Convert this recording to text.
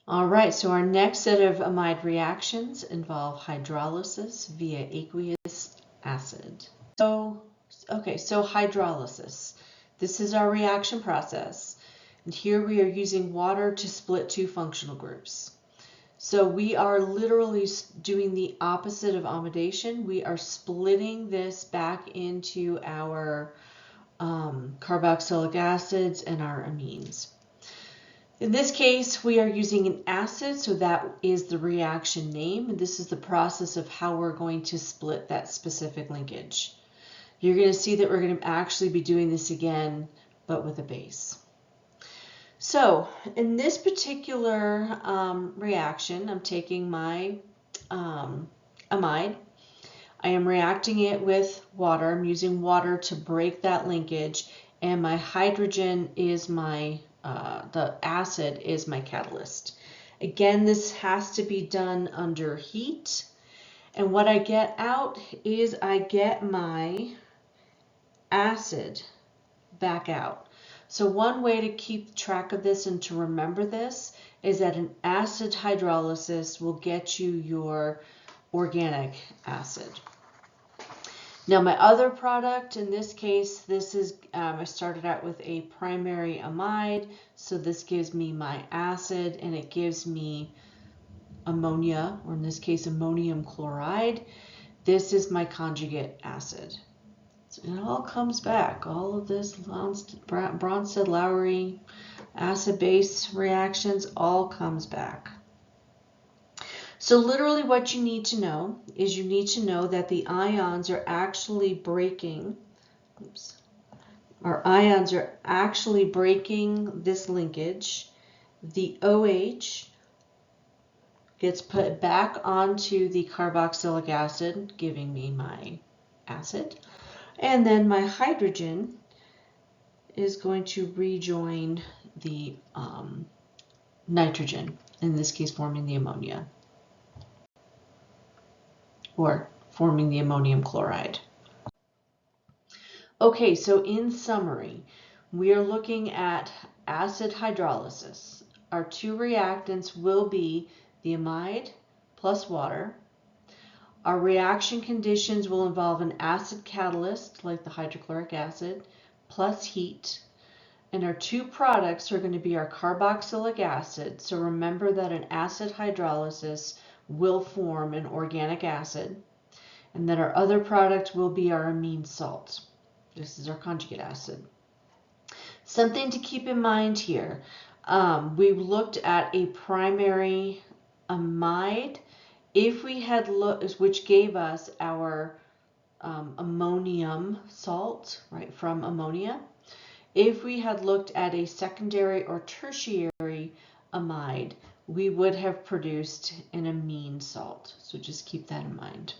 All right, so our next set of amide reactions involve hydrolysis via aqueous acid. So hydrolysis. This is our reaction process. And here we are using water to split two functional groups. So we are literally doing the opposite of amidation. We are splitting this back into our carboxylic acids and our amines. In this case, we are using an acid, so that is the reaction name, and this is the process of how we're going to split that specific linkage. You're going to see that we're going to actually be doing this again, but with a base. So in this particular reaction, I'm taking my amide. I am reacting it with water. I'm using water to break that linkage, and my hydrogen is my the acid is my catalyst. Again, this has to be done under heat. And what I get out is I get my acid back out. So one way to keep track of this and to remember this is that an acid hydrolysis will get you your organic acid. Now my other product, in this case, this is, I started out with a primary amide, so this gives me my acid and it gives me ammonia, or in this case ammonium chloride. This is my conjugate acid. So it all comes back, all of this Bronsted-Lowry acid-base reactions all comes back. So literally what you need to know is you need to know that the ions are actually breaking, this linkage. The OH gets put back onto the carboxylic acid, giving me my acid. And then my hydrogen is going to rejoin the nitrogen, in this case forming the ammonia, or forming the ammonium chloride. Okay, so in summary, we are looking at acid hydrolysis. Our two reactants will be the amide plus water. Our reaction conditions will involve an acid catalyst, like the hydrochloric acid, plus heat. And our two products are going to be our carboxylic acid. So remember that an acid hydrolysis will form an organic acid. And then our other product will be our amine salt. This is our conjugate acid. Something to keep in mind here. We looked at a primary amide. If we had looked, which gave us our ammonium salt, right, from ammonia. If we had looked at a secondary or tertiary amide, we would have produced an amine salt. So just keep that in mind.